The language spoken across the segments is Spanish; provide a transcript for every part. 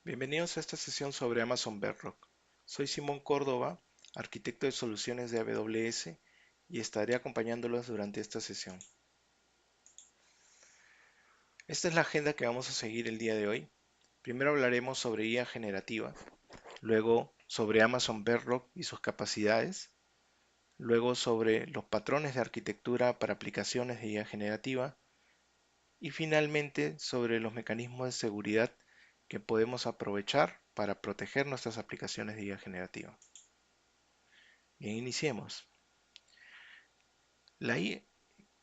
Bienvenidos a esta sesión sobre Amazon Bedrock. Soy Simón Córdoba, arquitecto de soluciones de AWS, y estaré acompañándolos durante esta sesión. Esta es la agenda que vamos a seguir el día de hoy. Primero hablaremos sobre IA generativa, luego sobre Amazon Bedrock y sus capacidades, luego sobre los patrones de arquitectura para aplicaciones de IA generativa y finalmente sobre los mecanismos de seguridad que podemos aprovechar para proteger nuestras aplicaciones de IA generativa. Bien, iniciemos. La IA,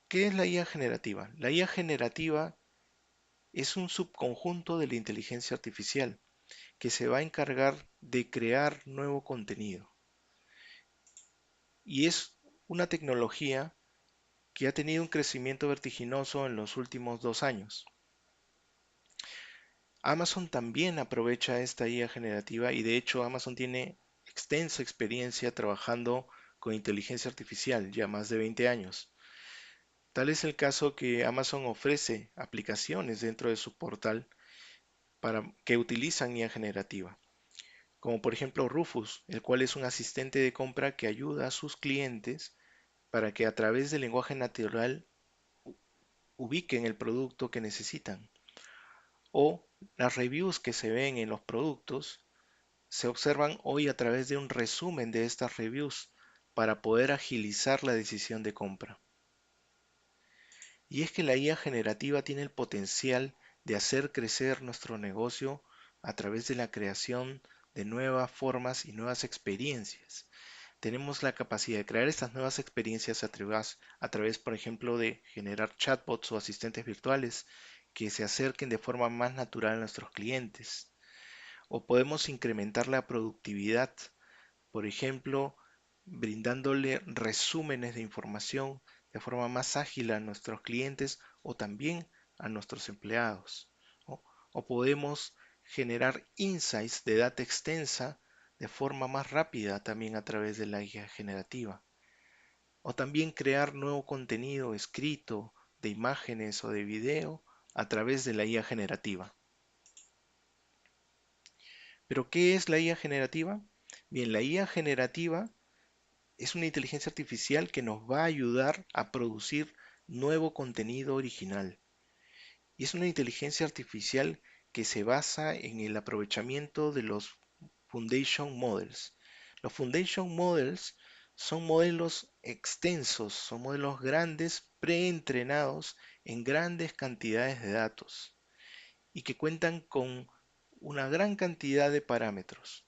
¿Qué es la IA generativa? La IA generativa es un subconjunto de la inteligencia artificial que se va a encargar de crear nuevo contenido. Y es una tecnología que ha tenido un crecimiento vertiginoso en los últimos 2 años. Amazon también aprovecha esta IA generativa y de hecho Amazon tiene extensa experiencia trabajando con inteligencia artificial, ya más de 20 años. Tal es el caso que Amazon ofrece aplicaciones dentro de su portal que utilizan IA generativa, como por ejemplo Rufus, el cual es un asistente de compra que ayuda a sus clientes para que a través del lenguaje natural ubiquen el producto que necesitan. O las reviews que se ven en los productos se observan hoy a través de un resumen de estas reviews para poder agilizar la decisión de compra. Y es que la IA generativa tiene el potencial de hacer crecer nuestro negocio a través de la creación de nuevas formas y nuevas experiencias. Tenemos la capacidad de crear estas nuevas experiencias a través, por ejemplo, de generar chatbots o asistentes virtuales que se acerquen de forma más natural a nuestros clientes. O podemos incrementar la productividad, por ejemplo, brindándole resúmenes de información de forma más ágil a nuestros clientes o también a nuestros empleados. O, o podemos generar insights de data extensa de forma más rápida también a través de la guía generativa. O también crear nuevo contenido escrito de imágenes o de video a través de la IA generativa. ¿Pero qué es la IA generativa? Bien, la IA generativa es una inteligencia artificial que nos va a ayudar a producir nuevo contenido original. Y es una inteligencia artificial que se basa en el aprovechamiento de los Foundation Models. Los Foundation Models son modelos extensos, son modelos grandes, preentrenados en grandes cantidades de datos y que cuentan con una gran cantidad de parámetros.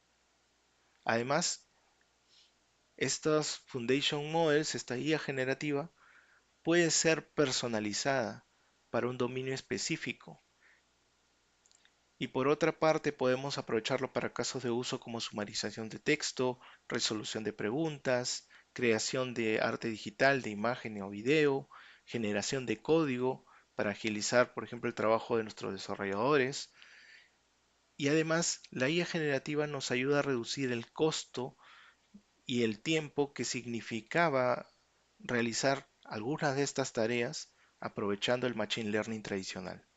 Además, estos Foundation Models, esta guía generativa, puede ser personalizada para un dominio específico. Y por otra parte, podemos aprovecharlo para casos de uso como sumarización de texto, resolución de preguntas, creación de arte digital, de imagen o video, generación de código para agilizar, por ejemplo, el trabajo de nuestros desarrolladores. Y además, la IA generativa nos ayuda a reducir el costo y el tiempo que significaba realizar algunas de estas tareas aprovechando el Machine Learning tradicional.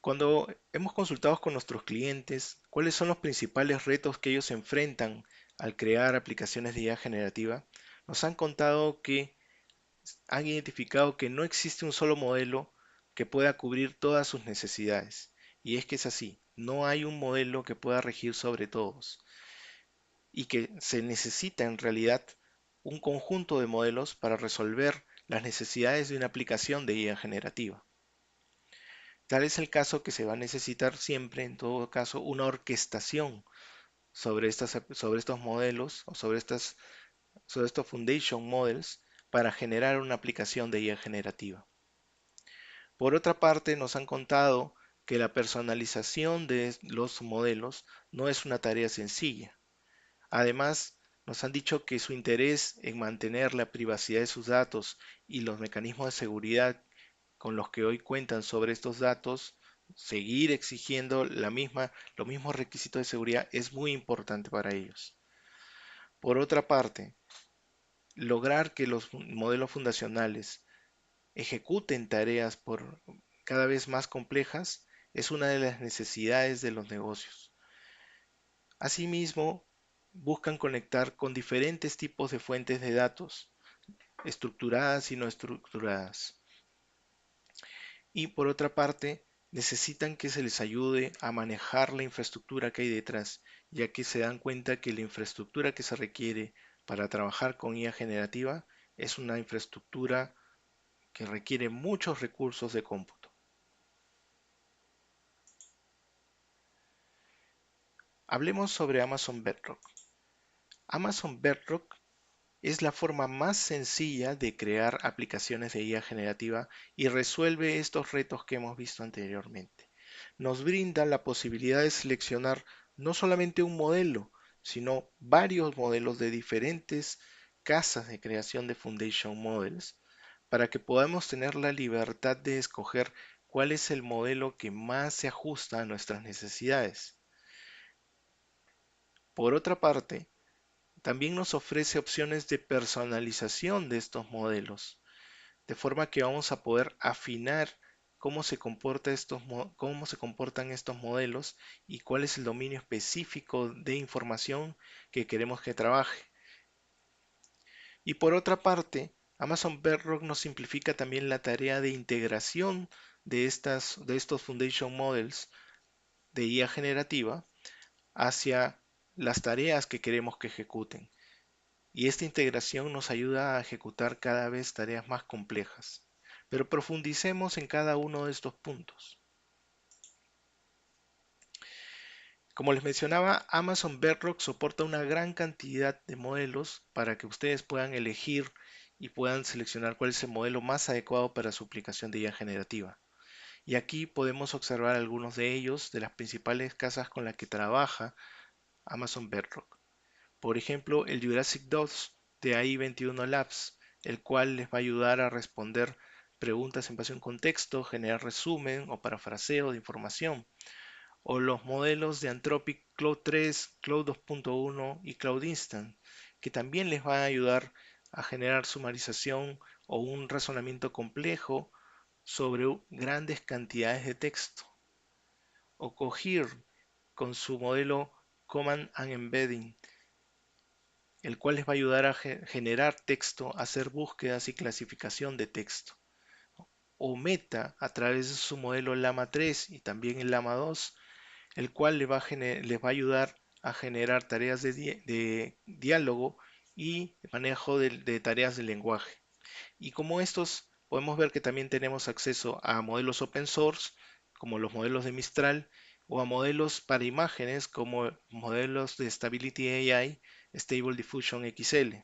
Cuando hemos consultado con nuestros clientes cuáles son los principales retos que ellos enfrentan al crear aplicaciones de IA generativa, nos han contado que han identificado que no existe un solo modelo que pueda cubrir todas sus necesidades. Y es que es así, no hay un modelo que pueda regir sobre todos y que se necesita en realidad un conjunto de modelos para resolver las necesidades de una aplicación de IA generativa. Tal es el caso que se va a necesitar siempre, en todo caso, una orquestación sobre estos modelos o sobre estos foundation models para generar una aplicación de IA generativa. Por otra parte, nos han contado que la personalización de los modelos no es una tarea sencilla. Además, nos han dicho que su interés en mantener la privacidad de sus datos y los mecanismos de seguridad con los que hoy cuentan sobre estos datos, seguir exigiendo los mismos requisitos de seguridad es muy importante para ellos. Por otra parte, lograr que los modelos fundacionales ejecuten tareas por cada vez más complejas Es una de las necesidades de los negocios. Asimismo, buscan conectar con diferentes tipos de fuentes de datos, estructuradas y no estructuradas. Y por otra parte, necesitan que se les ayude a manejar la infraestructura que hay detrás, ya que se dan cuenta que la infraestructura que se requiere para trabajar con IA generativa es una infraestructura que requiere muchos recursos de cómputo. Hablemos sobre Amazon Bedrock. Amazon Bedrock es la forma más sencilla de crear aplicaciones de IA generativa y resuelve estos retos que hemos visto anteriormente. Nos brinda la posibilidad de seleccionar no solamente un modelo, sino varios modelos de diferentes casas de creación de Foundation Models para que podamos tener la libertad de escoger cuál es el modelo que más se ajusta a nuestras necesidades. Por otra parte, también nos ofrece opciones de personalización de estos modelos, de forma que vamos a poder afinar cómo se comportan estos modelos y cuál es el dominio específico de información que queremos que trabaje. Y por otra parte, Amazon Bedrock nos simplifica también la tarea de integración de estos Foundation Models de IA generativa hacia las tareas que queremos que ejecuten. Y esta integración nos ayuda a ejecutar cada vez tareas más complejas. Pero profundicemos en cada uno de estos puntos. Como les mencionaba, Amazon Bedrock soporta una gran cantidad de modelos para que ustedes puedan elegir y puedan seleccionar cuál es el modelo más adecuado para su aplicación de IA generativa. Y aquí podemos observar algunos de ellos, de las principales casas con las que trabaja Amazon Bedrock. Por ejemplo, el Jurassic 2 de AI21 Labs, el cual les va a ayudar a responder preguntas en base a un contexto, generar resumen o parafraseo de información, o los modelos de Anthropic Claude 3, Claude 2.1 y Claude Instant, que también les va a ayudar a generar sumarización o un razonamiento complejo sobre grandes cantidades de texto, o Cohere con su modelo Command and Embedding, el cual les va a ayudar a generar texto, hacer búsquedas y clasificación de texto. O Meta a través de su modelo Llama 3 y también el Llama 2, el cual les va a ayudar a generar tareas de diálogo y manejo de tareas de lenguaje. Y como estos, podemos ver que también tenemos acceso a modelos open source, como los modelos de Mistral, o a modelos para imágenes, como modelos de Stability AI, Stable Diffusion XL.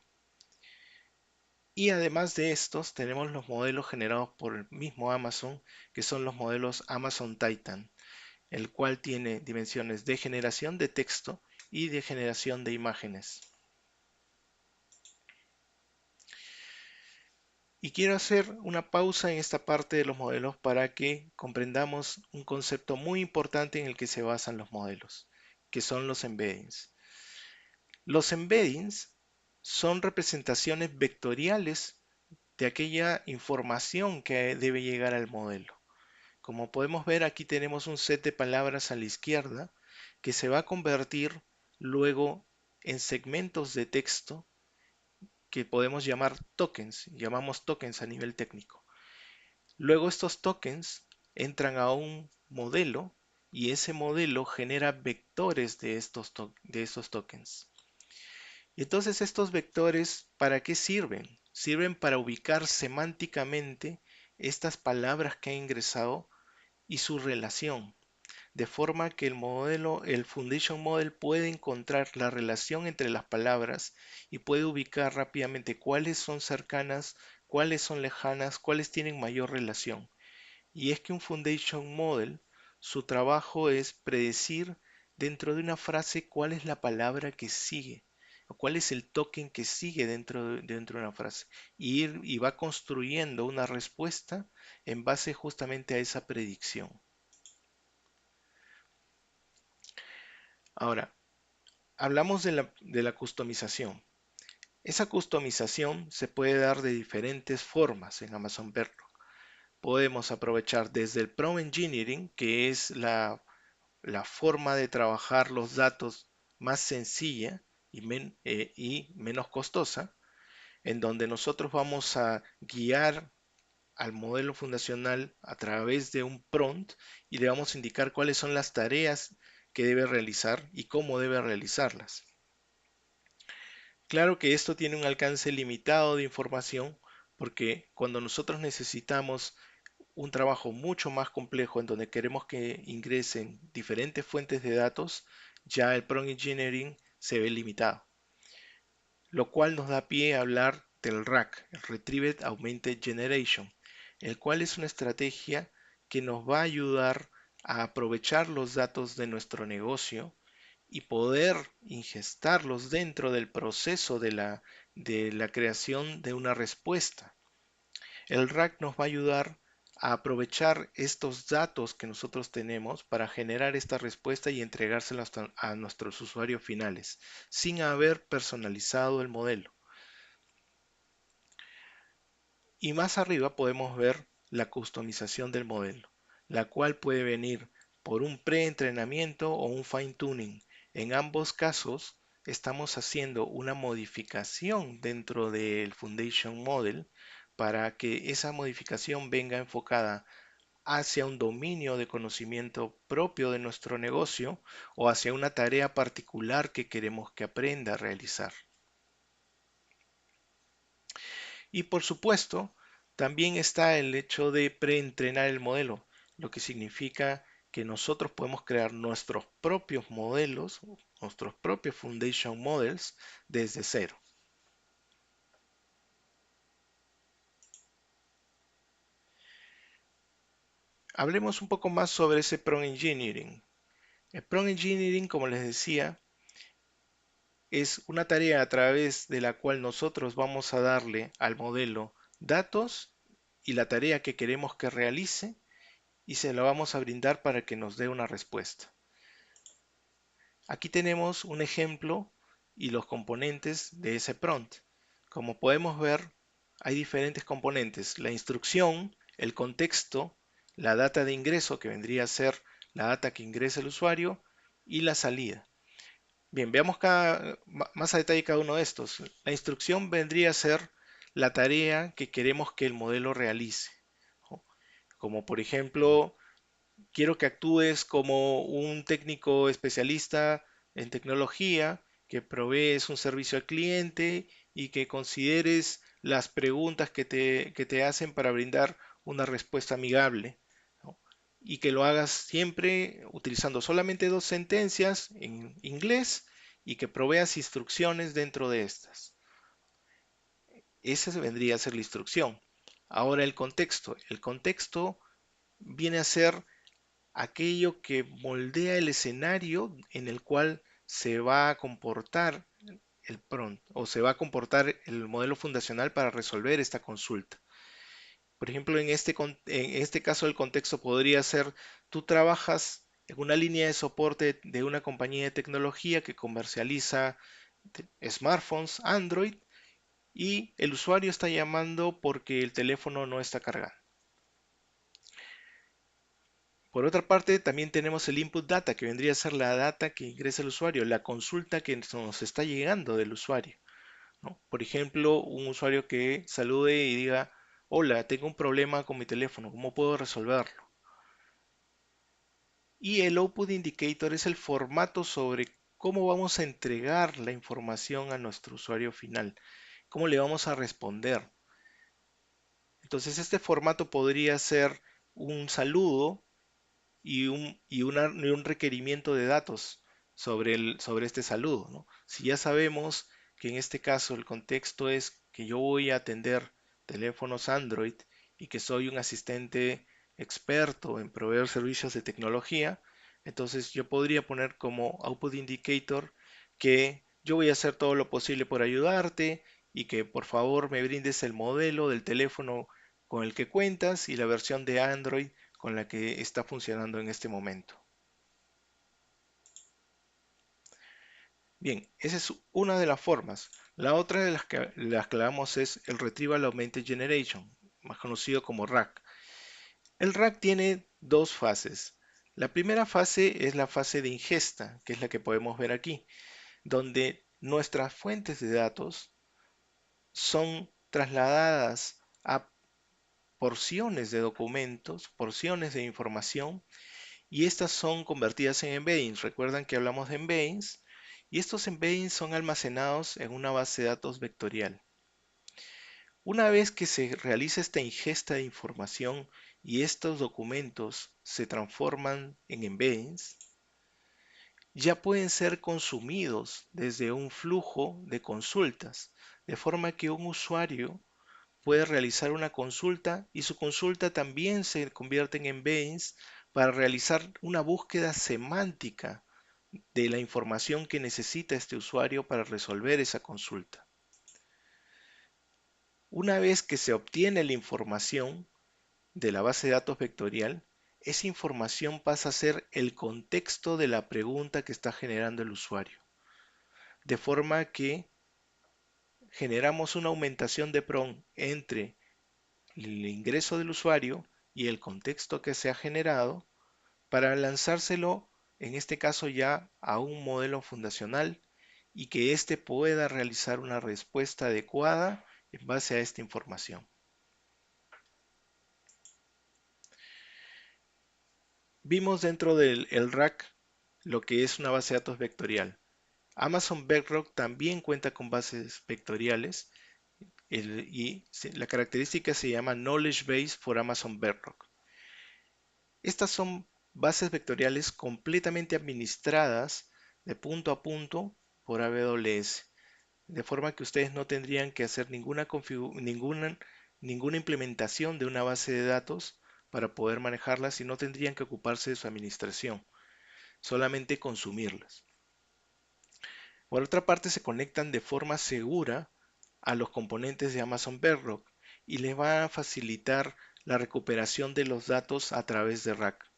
Y además de estos, tenemos los modelos generados por el mismo Amazon, que son los modelos Amazon Titan, el cual tiene dimensiones de generación de texto y de generación de imágenes. Y quiero hacer una pausa en esta parte de los modelos para que comprendamos un concepto muy importante en el que se basan los modelos, que son los embeddings. Los embeddings son representaciones vectoriales de aquella información que debe llegar al modelo. Como podemos ver, aquí tenemos un set de palabras a la izquierda que se va a convertir luego en segmentos de texto que podemos llamar tokens, llamamos tokens a nivel técnico. Luego estos tokens entran a un modelo y ese modelo genera vectores de estos tokens. Y entonces estos vectores, ¿para qué sirven? Sirven para ubicar semánticamente estas palabras que ha ingresado y su relación, de forma que el Foundation Model puede encontrar la relación entre las palabras y puede ubicar rápidamente cuáles son cercanas, cuáles son lejanas, cuáles tienen mayor relación. Y es que un Foundation Model, su trabajo es predecir dentro de una frase cuál es la palabra que sigue, o cuál es el token que sigue dentro de una frase, y va construyendo una respuesta en base justamente a esa predicción. Ahora, hablamos de la customización. Esa customización se puede dar de diferentes formas en Amazon Bedrock. podemos aprovechar desde el prompt engineering, que es la forma de trabajar los datos más sencilla y menos costosa, en donde nosotros vamos a guiar al modelo fundacional a través de un prompt y le vamos a indicar cuáles son las tareas que debe realizar y cómo debe realizarlas. Claro que esto tiene un alcance limitado de información porque cuando nosotros necesitamos un trabajo mucho más complejo en donde queremos que ingresen diferentes fuentes de datos, ya el prompt engineering se ve limitado, lo cual nos da pie a hablar del RAG, el Retrieved Augmented Generation, el cual es una estrategia que nos va a ayudar a aprovechar los datos de nuestro negocio y poder ingestarlos dentro del proceso de la creación de una respuesta. El RAG nos va a ayudar a aprovechar estos datos que nosotros tenemos para generar esta respuesta y entregárselas a nuestros usuarios finales, sin haber personalizado el modelo. Y más arriba podemos ver la customización del modelo, la cual puede venir por un preentrenamiento o un fine tuning. En ambos casos estamos haciendo una modificación dentro del Foundation Model para que esa modificación venga enfocada hacia un dominio de conocimiento propio de nuestro negocio o hacia una tarea particular que queremos que aprenda a realizar. Y por supuesto, también está el hecho de preentrenar el modelo, lo que significa que nosotros podemos crear nuestros propios modelos, nuestros propios Foundation Models desde cero. Hablemos un poco más sobre ese prompt engineering. El prompt engineering, como les decía, es una tarea a través de la cual nosotros vamos a darle al modelo datos y la tarea que queremos que realice y se la vamos a brindar para que nos dé una respuesta. Aquí tenemos un ejemplo y los componentes de ese prompt. Como podemos ver, hay diferentes componentes: la instrucción, el contexto, la data de ingreso, que vendría a ser la data que ingresa el usuario, y la salida. Bien, veamos más a detalle cada uno de estos. La instrucción vendría a ser la tarea que queremos que el modelo realice. Como por ejemplo, quiero que actúes como un técnico especialista en tecnología, que provees un servicio al cliente y que consideres las preguntas que te hacen para brindar una respuesta amigable, ¿no? Y que lo hagas siempre utilizando solamente dos sentencias en inglés y que proveas instrucciones dentro de estas. Esa vendría a ser la instrucción. Ahora el contexto. El contexto viene a ser aquello que moldea el escenario en el cual se va a comportar el prompt o se va a comportar el modelo fundacional para resolver esta consulta. Por ejemplo, en este caso el contexto podría ser: tú trabajas en una línea de soporte de una compañía de tecnología que comercializa smartphones Android y el usuario está llamando porque el teléfono no está cargando. Por otra parte, también tenemos el input data, que vendría a ser la data que ingresa el usuario, la consulta que nos está llegando del usuario, ¿no? Por ejemplo, un usuario que salude y diga: hola, tengo un problema con mi teléfono, ¿cómo puedo resolverlo? Y el output indicator es el formato sobre cómo vamos a entregar la información a nuestro usuario final, cómo le vamos a responder. Entonces, este formato podría ser un saludo y un requerimiento de datos sobre este saludo, ¿no? Si ya sabemos que en este caso el contexto es que yo voy a atender teléfonos Android y que soy un asistente experto en proveer servicios de tecnología, entonces yo podría poner como output indicator que yo voy a hacer todo lo posible por ayudarte y que por favor me brindes el modelo del teléfono con el que cuentas y la versión de Android con la que está funcionando en este momento. Bien, esa es una de las formas. La otra de las que hablamos es el Retrieval Augmented Generation, más conocido como RAG. El RAG tiene dos fases. La primera fase es la fase de ingesta, que es la que podemos ver aquí, donde nuestras fuentes de datos son trasladadas a porciones de documentos, porciones de información, y estas son convertidas en embeddings. Recuerdan que hablamos de embeddings, y estos embeddings son almacenados en una base de datos vectorial. Una vez que se realiza esta ingesta de información y estos documentos se transforman en embeddings, ya pueden ser consumidos desde un flujo de consultas, de forma que un usuario puede realizar una consulta y su consulta también se convierte en embeddings para realizar una búsqueda semántica de la información que necesita este usuario para resolver esa consulta. Una vez que se obtiene la información de la base de datos vectorial, esa información pasa a ser el contexto de la pregunta que está generando el usuario. De forma que generamos una aumentación de PROM entre el ingreso del usuario y el contexto que se ha generado para lanzárselo, en este caso ya a un modelo fundacional y que éste pueda realizar una respuesta adecuada en base a esta información. Vimos dentro del RAC lo que es una base de datos vectorial. Amazon Bedrock también cuenta con bases vectoriales la característica se llama Knowledge Base for Amazon Bedrock. Estas son bases vectoriales completamente administradas de punto a punto por AWS, de forma que ustedes no tendrían que hacer ninguna implementación de una base de datos para poder manejarlas y no tendrían que ocuparse de su administración, solamente consumirlas. Por otra parte, se conectan de forma segura a los componentes de Amazon Bedrock y les va a facilitar la recuperación de los datos a través de RAC.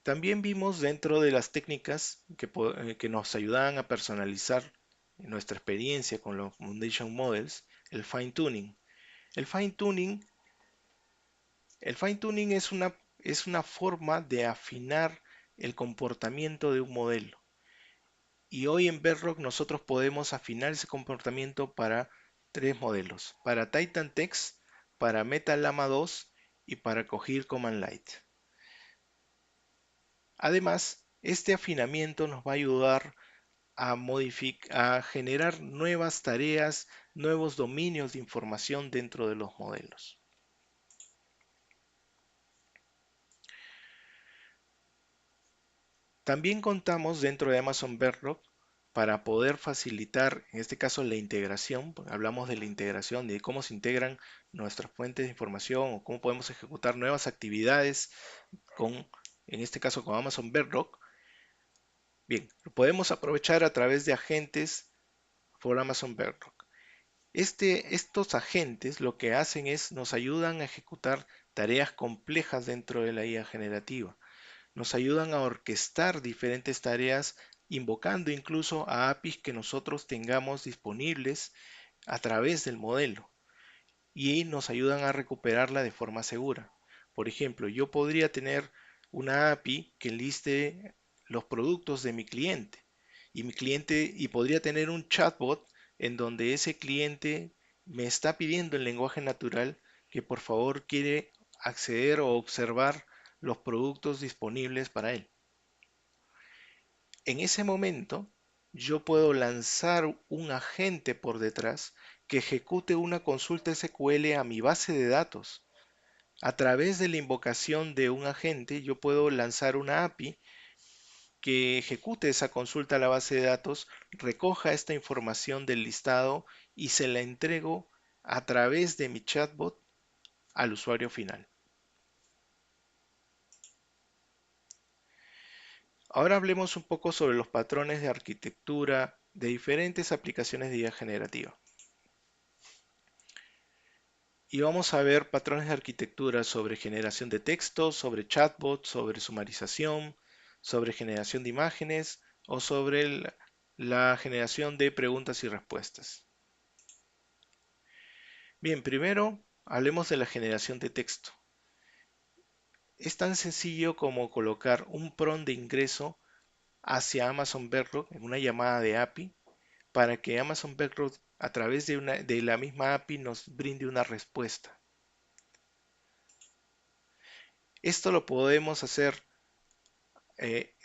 También vimos dentro de las técnicas que nos ayudaban a personalizar nuestra experiencia con los Foundation Models, el fine tuning. El fine tuning, el fine tuning es una forma de afinar el comportamiento de un modelo. Y hoy en Bedrock nosotros podemos afinar ese comportamiento para tres modelos, para Titan Text, para MetaLlama 2 y para Cohere Command Lite. Además, este afinamiento nos va a ayudar a generar nuevas tareas, nuevos dominios de información dentro de los modelos. También contamos dentro de Amazon Bedrock para poder facilitar, en este caso, la integración. Hablamos de la integración, de cómo se integran nuestras fuentes de información o cómo podemos ejecutar nuevas actividades con, en este caso, con Amazon Bedrock. Bien, lo podemos aprovechar a través de agentes por Amazon Bedrock. Estos agentes lo que hacen es nos ayudan a ejecutar tareas complejas dentro de la IA generativa. Nos ayudan a orquestar diferentes tareas invocando incluso a APIs que nosotros tengamos disponibles a través del modelo y nos ayudan a recuperarla de forma segura. Por ejemplo, yo podría tener una API que liste los productos de mi cliente y podría tener un chatbot en donde ese cliente me está pidiendo en lenguaje natural que por favor quiere acceder o observar los productos disponibles para él. En ese momento, yo puedo lanzar un agente por detrás que ejecute una consulta SQL a mi base de datos. A través de la invocación de un agente, yo puedo lanzar una API que ejecute esa consulta a la base de datos, recoja esta información del listado y se la entrego a través de mi chatbot al usuario final. Ahora hablemos un poco sobre los patrones de arquitectura de diferentes aplicaciones de IA generativa. Y vamos a ver patrones de arquitectura sobre generación de texto, sobre chatbot, sobre sumarización, sobre generación de imágenes o sobre la generación de preguntas y respuestas. Bien, primero hablemos de la generación de texto. Es tan sencillo como colocar un prompt de ingreso hacia Amazon Bedrock en una llamada de API para que Amazon Bedrock a través de la misma API nos brinde una respuesta. Esto lo podemos hacer,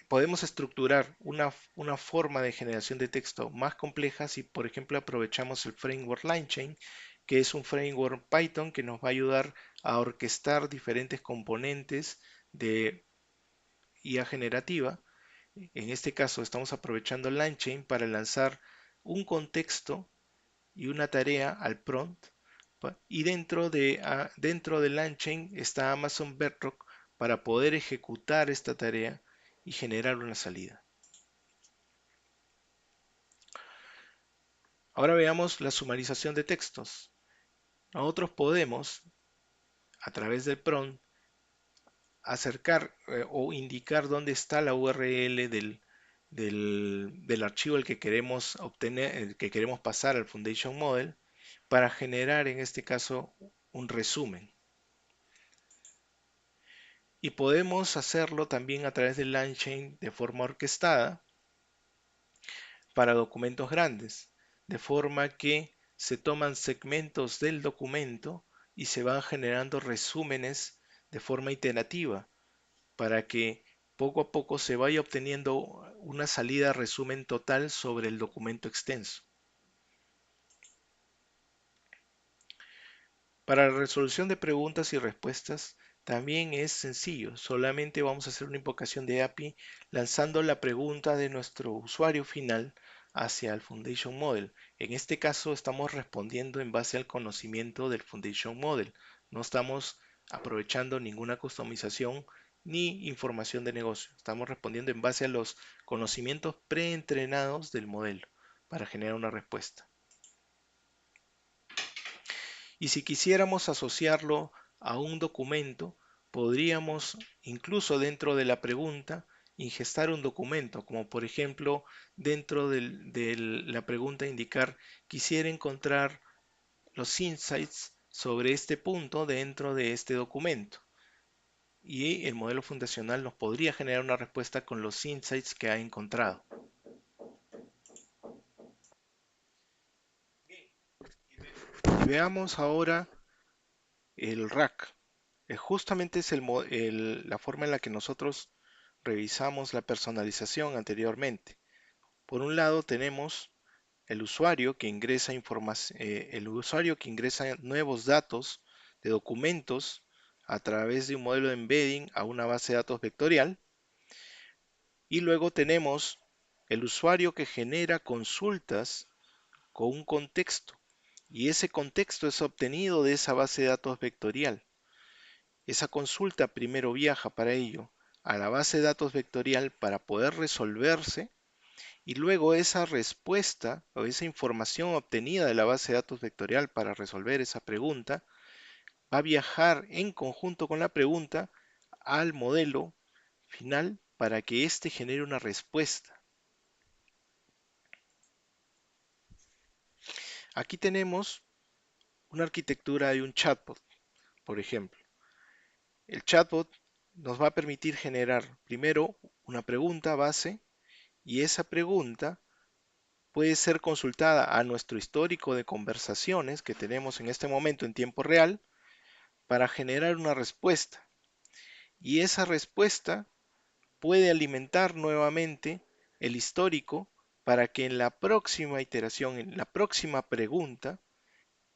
podemos estructurar una forma de generación de texto más compleja si, por ejemplo, aprovechamos el framework LangChain, que es un framework Python que nos va a ayudar a orquestar diferentes componentes de IA generativa. En este caso, estamos aprovechando LangChain para lanzar un contexto y una tarea al prompt. Y dentro de LangChain está Amazon Bedrock para poder ejecutar esta tarea y generar una salida. Ahora veamos la sumarización de textos. Nosotros podemos, a través del prompt, acercar o indicar dónde está la URL del archivo el que queremos obtener, el que queremos pasar al Foundation Model para generar en este caso un resumen. Y podemos hacerlo también a través de LangChain de forma orquestada para documentos grandes, de forma que se toman segmentos del documento y se van generando resúmenes de forma iterativa para que poco a poco se vaya obteniendo una salida resumen total sobre el documento extenso. Para la resolución de preguntas y respuestas también es sencillo, solamente vamos a hacer una invocación de API lanzando la pregunta de nuestro usuario final hacia el Foundation Model. En este caso estamos respondiendo en base al conocimiento del Foundation Model, no estamos aprovechando ninguna customización ni información de negocio, estamos respondiendo en base a los conocimientos preentrenados del modelo para generar una respuesta. Y si quisiéramos asociarlo a un documento, podríamos incluso dentro de la pregunta ingestar un documento, como por ejemplo dentro de la pregunta indicar quisiera encontrar los insights sobre este punto dentro de este documento. Y el modelo fundacional nos podría generar una respuesta con los insights que ha encontrado. Y veamos ahora el RAC. Justamente es la forma en la que nosotros revisamos la personalización anteriormente. Por un lado tenemos el usuario que ingresa nuevos datos de documentos a través de un modelo de embedding a una base de datos vectorial. Y luego tenemos el usuario que genera consultas con un contexto. Y ese contexto es obtenido de esa base de datos vectorial. Esa consulta primero viaja para ello a la base de datos vectorial para poder resolverse y luego esa respuesta o esa información obtenida de la base de datos vectorial para resolver esa pregunta va a viajar en conjunto con la pregunta al modelo final para que éste genere una respuesta. Aquí tenemos una arquitectura de un chatbot, por ejemplo. El chatbot nos va a permitir generar primero una pregunta base y esa pregunta puede ser consultada a nuestro histórico de conversaciones que tenemos en este momento en tiempo real para generar una respuesta. Y esa respuesta puede alimentar nuevamente el histórico para que en la próxima iteración, en la próxima pregunta,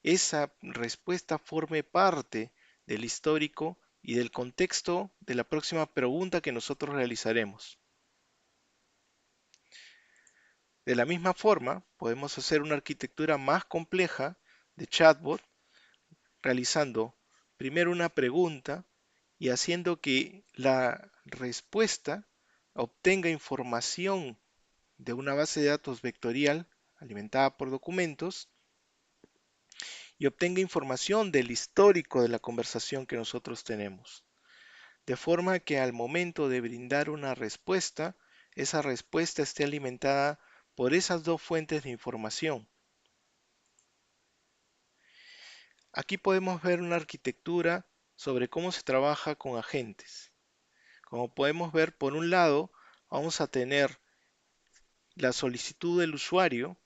esa respuesta forme parte del histórico y del contexto de la próxima pregunta que nosotros realizaremos. De la misma forma, podemos hacer una arquitectura más compleja de chatbot realizando primero una pregunta y haciendo que la respuesta obtenga información de una base de datos vectorial alimentada por documentos y obtenga información del histórico de la conversación que nosotros tenemos. De forma que al momento de brindar una respuesta, esa respuesta esté alimentada por esas dos fuentes de información. Aquí podemos ver una arquitectura sobre cómo se trabaja con agentes. Como podemos ver, por un lado, vamos a tener la solicitud del usuario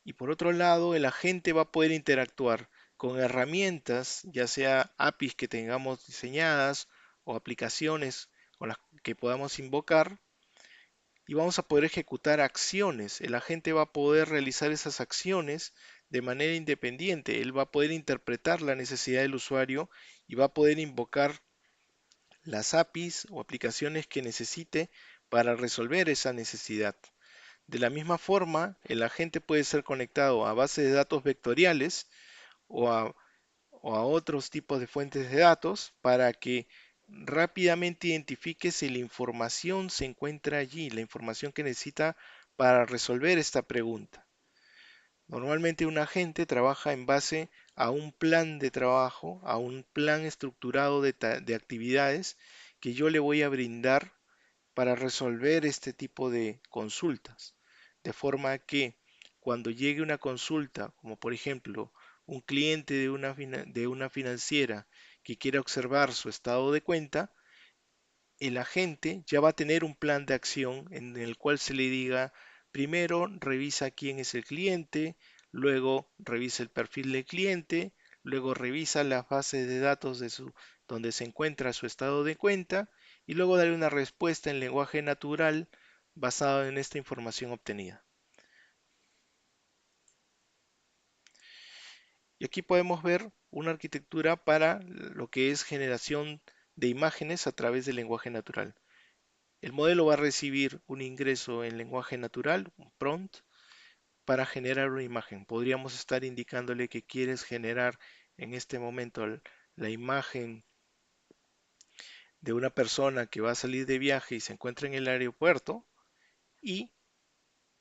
y por otro lado, el agente va a poder interactuar con herramientas, ya sea APIs que tengamos diseñadas o aplicaciones con las que podamos invocar y vamos a poder ejecutar acciones. El agente va a poder realizar esas acciones de manera independiente. Él va a poder interpretar la necesidad del usuario y va a poder invocar las APIs o aplicaciones que necesite para resolver esa necesidad. De la misma forma, el agente puede ser conectado a bases de datos vectoriales o a, o a otros tipos de fuentes de datos para que rápidamente identifique si la información se encuentra allí, la información que necesita para resolver esta pregunta. Normalmente un agente trabaja en base a un plan de trabajo, a un plan estructurado de actividades que yo le voy a brindar para resolver este tipo de consultas. De forma que cuando llegue una consulta, como por ejemplo un cliente de una financiera que quiera observar su estado de cuenta, el agente ya va a tener un plan de acción en el cual se le diga, primero revisa quién es el cliente, luego revisa el perfil del cliente, luego revisa las bases de datos donde se encuentra su estado de cuenta y luego darle una respuesta en lenguaje natural basado en esta información obtenida. Y aquí podemos ver una arquitectura para lo que es generación de imágenes a través del lenguaje natural. El modelo va a recibir un ingreso en lenguaje natural, un prompt, para generar una imagen. Podríamos estar indicándole que quieres generar en este momento la imagen de una persona que va a salir de viaje y se encuentra en el aeropuerto y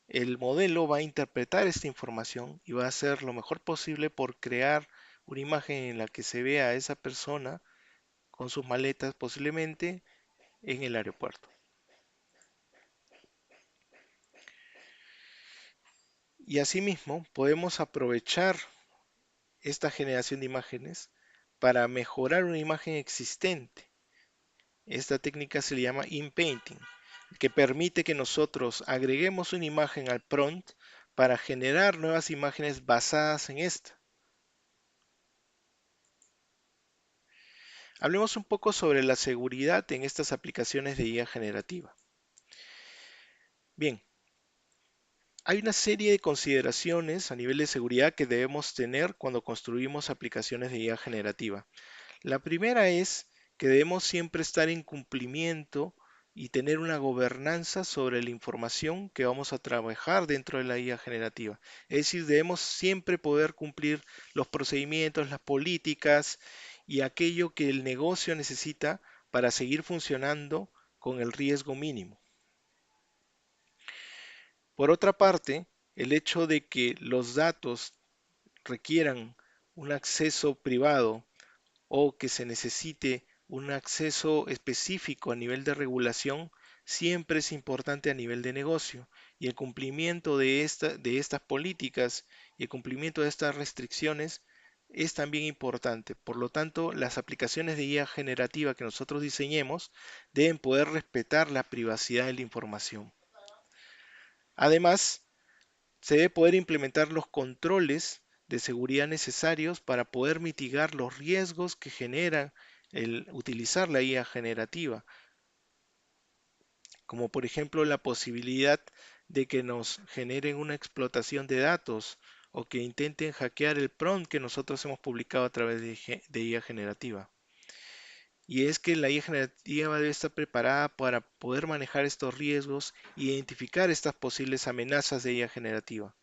el modelo va a interpretar esta información y va a hacer lo mejor posible por crear una imagen en la que se vea a esa persona con sus maletas posiblemente en el aeropuerto. Y asimismo podemos aprovechar esta generación de imágenes para mejorar una imagen existente. Esta técnica se le llama inpainting, que permite que nosotros agreguemos una imagen al prompt para generar nuevas imágenes basadas en esta. Hablemos un poco sobre la seguridad en estas aplicaciones de IA generativa. Bien, hay una serie de consideraciones a nivel de seguridad que debemos tener cuando construimos aplicaciones de IA generativa. La primera es que debemos siempre estar en cumplimiento y tener una gobernanza sobre la información que vamos a trabajar dentro de la IA generativa. Es decir, debemos siempre poder cumplir los procedimientos, las políticas y aquello que el negocio necesita para seguir funcionando con el riesgo mínimo. Por otra parte, el hecho de que los datos requieran un acceso privado o que se necesite un acceso específico a nivel de regulación, siempre es importante a nivel de negocio y el cumplimiento de estas políticas y el cumplimiento de estas restricciones es también importante. Por lo tanto, las aplicaciones de IA generativa que nosotros diseñemos deben poder respetar la privacidad de la información. Además, se debe poder implementar los controles de seguridad necesarios para poder mitigar los riesgos que genera el utilizar la IA generativa, como por ejemplo la posibilidad de que nos generen una explotación de datos o que intenten hackear el prompt que nosotros hemos publicado a través de IA generativa. Y es que la IA generativa debe estar preparada para poder manejar estos riesgos e identificar estas posibles amenazas de IA generativa.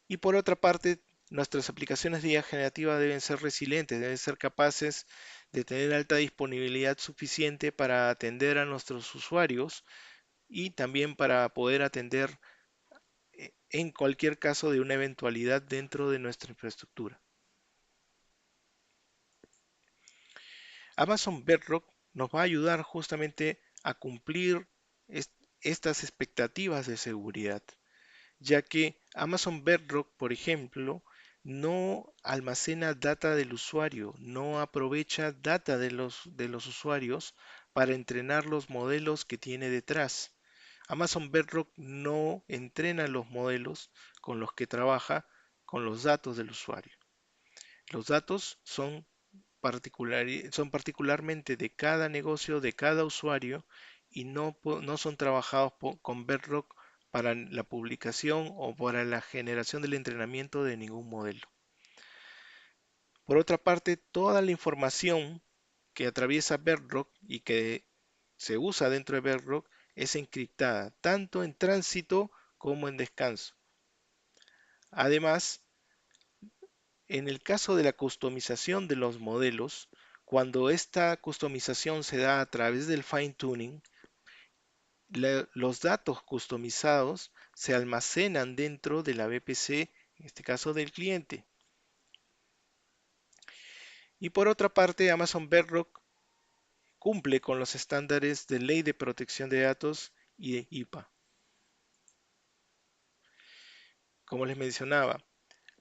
Y por otra parte, nuestras aplicaciones de IA generativa deben ser resilientes, deben ser capaces de tener alta disponibilidad suficiente para atender a nuestros usuarios y también para poder atender en cualquier caso de una eventualidad dentro de nuestra infraestructura. Amazon Bedrock nos va a ayudar justamente a cumplir estas expectativas de seguridad, ya que Amazon Bedrock, por ejemplo, no almacena data del usuario, no aprovecha data de los usuarios para entrenar los modelos que tiene detrás. Amazon Bedrock no entrena los modelos con los que trabaja con los datos del usuario. Los datos son particularmente de cada negocio, de cada usuario, y no son trabajados con Bedrock para la publicación o para la generación del entrenamiento de ningún modelo. Por otra parte, toda la información que atraviesa Bedrock y que se usa dentro de Bedrock es encriptada, tanto en tránsito como en descanso. Además, en el caso de la customización de los modelos, cuando esta customización se da a través del fine tuning, los datos customizados se almacenan dentro de la VPC, en este caso del cliente. Y por otra parte, Amazon Bedrock cumple con los estándares de Ley de Protección de Datos y de IPA. Como les mencionaba,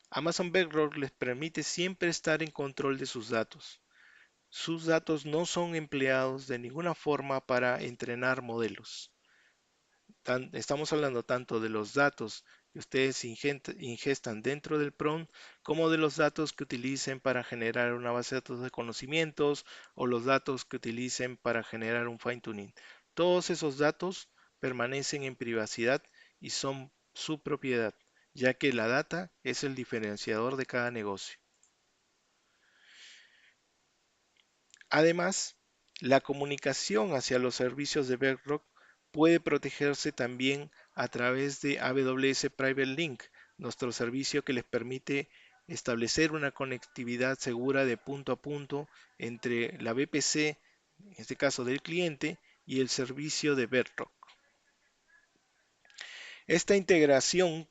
Amazon Bedrock les permite siempre estar en control de sus datos. Sus datos no son empleados de ninguna forma para entrenar modelos. Estamos hablando tanto de los datos que ustedes ingestan dentro del prompt como de los datos que utilicen para generar una base de datos de conocimientos o los datos que utilicen para generar un fine tuning. Todos esos datos permanecen en privacidad y son su propiedad, ya que la data es el diferenciador de cada negocio. Además, la comunicación hacia los servicios de Bedrock puede protegerse también a través de AWS Private Link, nuestro servicio que les permite establecer una conectividad segura de punto a punto entre la VPC, en este caso del cliente, y el servicio de Bedrock. Esta integración,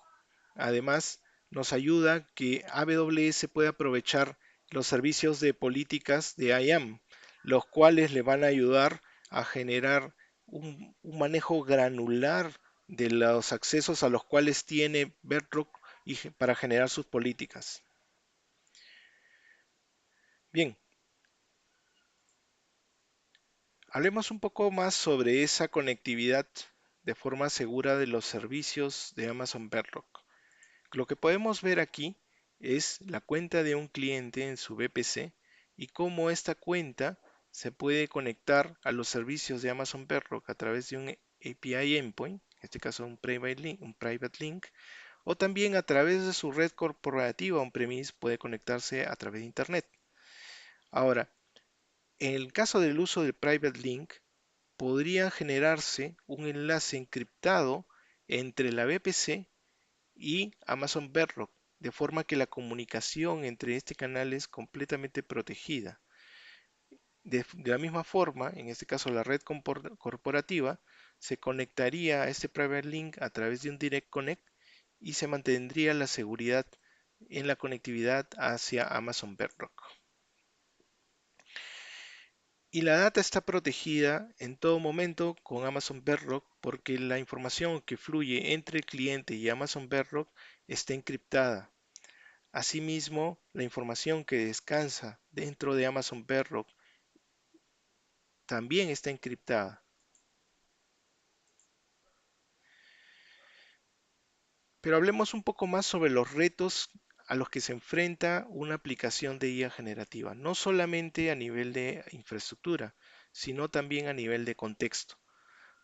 además, nos ayuda a que AWS pueda aprovechar los servicios de políticas de IAM, los cuales le van a ayudar a generar un manejo granular de los accesos a los cuales tiene Bedrock para generar sus políticas. Bien, hablemos un poco más sobre esa conectividad de forma segura de los servicios de Amazon Bedrock. Lo que podemos ver aquí es la cuenta de un cliente en su VPC y cómo esta cuenta se puede conectar a los servicios de Amazon Bedrock a través de un API endpoint, en este caso un private link, o también a través de su red corporativa on-premise puede conectarse a través de Internet. Ahora, en el caso del uso del private link, podría generarse un enlace encriptado entre la VPC y Amazon Bedrock, de forma que la comunicación entre este canal es completamente protegida. De la misma forma, en este caso la red corporativa, se conectaría a este private link a través de un Direct Connect y se mantendría la seguridad en la conectividad hacia Amazon Bedrock. Y la data está protegida en todo momento con Amazon Bedrock porque la información que fluye entre el cliente y Amazon Bedrock está encriptada. Asimismo, la información que descansa dentro de Amazon Bedrock también está encriptada. Pero hablemos un poco más sobre los retos a los que se enfrenta una aplicación de IA generativa, no solamente a nivel de infraestructura, sino también a nivel de contexto.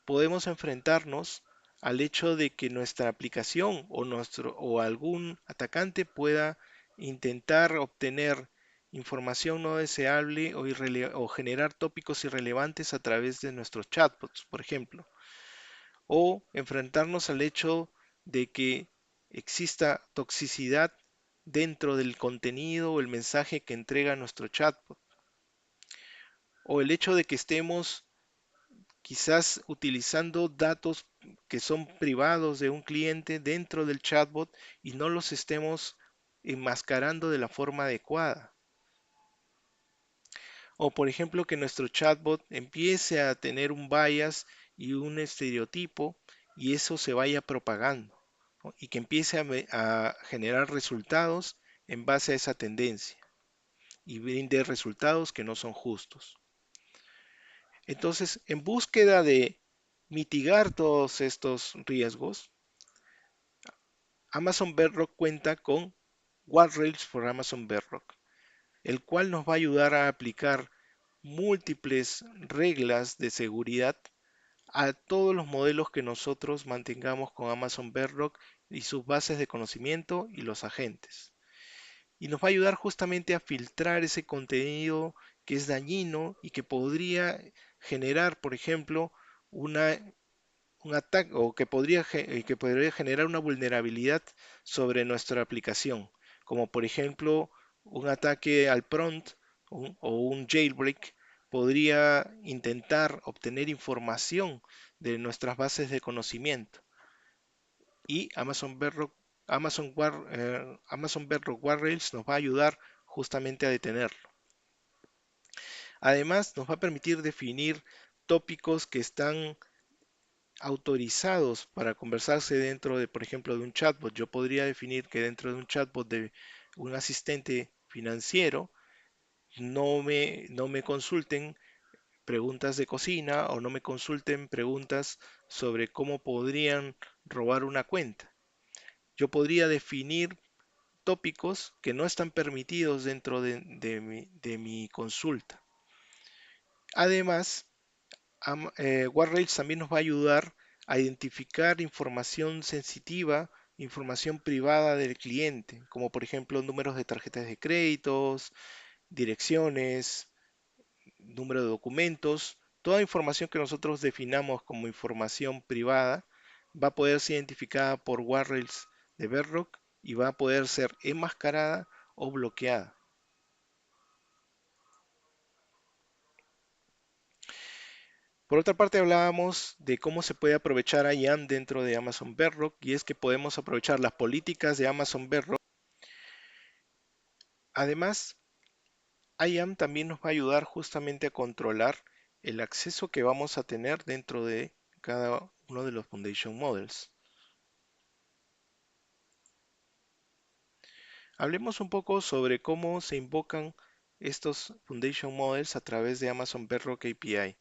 Podemos enfrentarnos al hecho de que nuestra aplicación o algún atacante pueda intentar obtener información no deseable o generar tópicos irrelevantes a través de nuestros chatbots, por ejemplo, o enfrentarnos al hecho de que exista toxicidad dentro del contenido o el mensaje que entrega nuestro chatbot, o el hecho de que estemos quizás utilizando datos que son privados de un cliente dentro del chatbot y no los estemos enmascarando de la forma adecuada. O por ejemplo que nuestro chatbot empiece a tener un bias y un estereotipo y eso se vaya propagando, ¿no? Y que empiece a generar resultados en base a esa tendencia y brinde resultados que no son justos. Entonces, en búsqueda de mitigar todos estos riesgos, Amazon Bedrock cuenta con Guardrails for Amazon Bedrock, el cual nos va a ayudar a aplicar múltiples reglas de seguridad a todos los modelos que nosotros mantengamos con Amazon Bedrock y sus bases de conocimiento y los agentes. Y nos va a ayudar justamente a filtrar ese contenido que es dañino y que podría generar, por ejemplo, una un ataque o que podría generar una vulnerabilidad sobre nuestra aplicación, como por ejemplo un ataque al prompt o un jailbreak podría intentar obtener información de nuestras bases de conocimiento y Amazon Bedrock Guardrails nos va a ayudar justamente a detenerlo. Además, nos va a permitir definir tópicos que están autorizados para conversarse dentro de, por ejemplo, de un chatbot. Yo podría definir que dentro de un chatbot de un asistente financiero no me consulten preguntas de cocina o no me consulten preguntas sobre cómo podrían robar una cuenta. Yo podría definir tópicos que no están permitidos dentro de mi consulta. Además, Guardrails también nos va a ayudar a identificar información sensitiva, información privada del cliente, como por ejemplo números de tarjetas de créditos, direcciones, número de documentos, toda información que nosotros definamos como información privada va a poder ser identificada por Guardrails de Bedrock y va a poder ser enmascarada o bloqueada. Por otra parte, hablábamos de cómo se puede aprovechar IAM dentro de Amazon Bedrock y es que podemos aprovechar las políticas de Amazon Bedrock. Además, IAM también nos va a ayudar justamente a controlar el acceso que vamos a tener dentro de cada uno de los Foundation Models. Hablemos un poco sobre cómo se invocan estos Foundation Models a través de Amazon Bedrock API.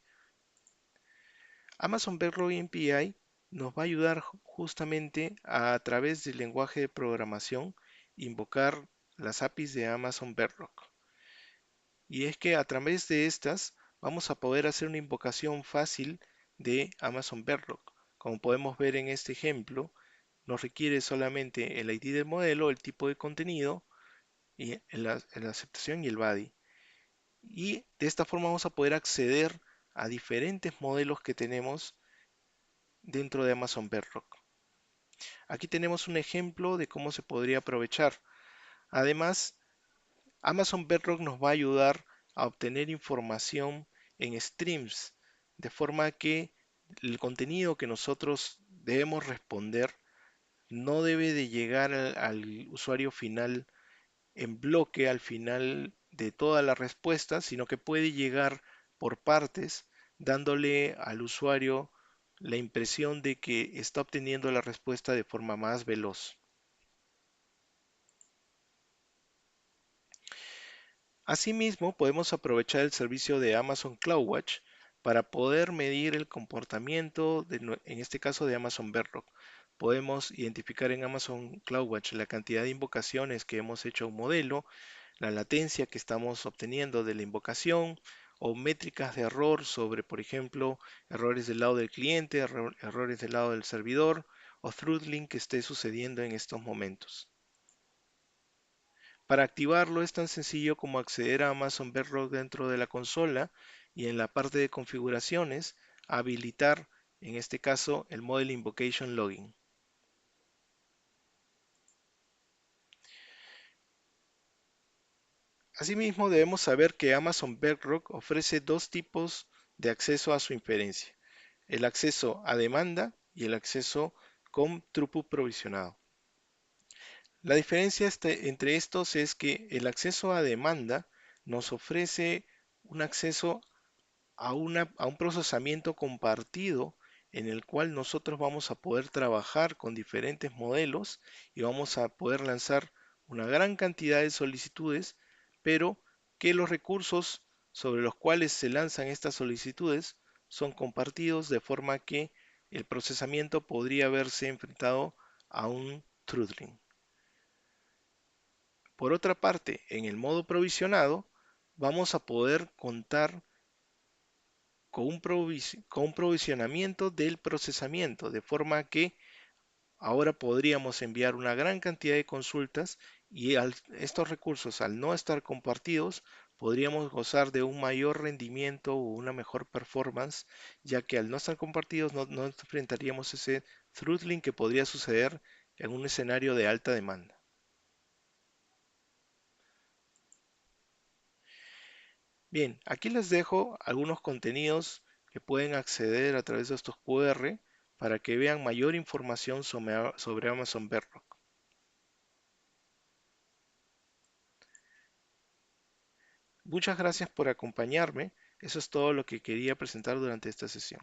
Amazon Bedrock API nos va a ayudar justamente a través del lenguaje de programación invocar las APIs de Amazon Bedrock. Y es que a través de estas vamos a poder hacer una invocación fácil de Amazon Bedrock. Como podemos ver en este ejemplo, nos requiere solamente el ID del modelo, el tipo de contenido y la aceptación y el body. Y de esta forma vamos a poder acceder a diferentes modelos que tenemos dentro de Amazon Bedrock. Aquí tenemos un ejemplo de cómo se podría aprovechar. Además, Amazon Bedrock nos va a ayudar a obtener información en streams, de forma que el contenido que nosotros debemos responder no debe de llegar al usuario final en bloque al final de toda la respuesta, sino que puede llegar por partes, dándole al usuario la impresión de que está obteniendo la respuesta de forma más veloz. Asimismo, podemos aprovechar el servicio de Amazon CloudWatch para poder medir el comportamiento, en este caso de Amazon Bedrock. Podemos identificar en Amazon CloudWatch la cantidad de invocaciones que hemos hecho a un modelo, la latencia que estamos obteniendo de la invocación o métricas de error sobre, por ejemplo, errores del lado del cliente, errores del lado del servidor o throttling que esté sucediendo en estos momentos. Para activarlo es tan sencillo como acceder a Amazon Bedrock dentro de la consola y en la parte de configuraciones habilitar, en este caso, el Model Invocation Login. Asimismo, debemos saber que Amazon Bedrock ofrece dos tipos de acceso a su inferencia: el acceso a demanda y el acceso con throughput provisionado. La diferencia entre estos es que el acceso a demanda nos ofrece un acceso a un procesamiento compartido en el cual nosotros vamos a poder trabajar con diferentes modelos y vamos a poder lanzar una gran cantidad de solicitudes, pero que los recursos sobre los cuales se lanzan estas solicitudes son compartidos de forma que el procesamiento podría verse enfrentado a un throttling. Por otra parte, en el modo provisionado, vamos a poder contar con un provisionamiento del procesamiento, de forma que ahora podríamos enviar una gran cantidad de consultas y estos recursos, al no estar compartidos, podríamos gozar de un mayor rendimiento o una mejor performance, ya que al no estar compartidos no enfrentaríamos ese throttling que podría suceder en un escenario de alta demanda. Bien, aquí les dejo algunos contenidos que pueden acceder a través de estos QR para que vean mayor información sobre Amazon Bedrock. Muchas gracias por acompañarme. Eso es todo lo que quería presentar durante esta sesión.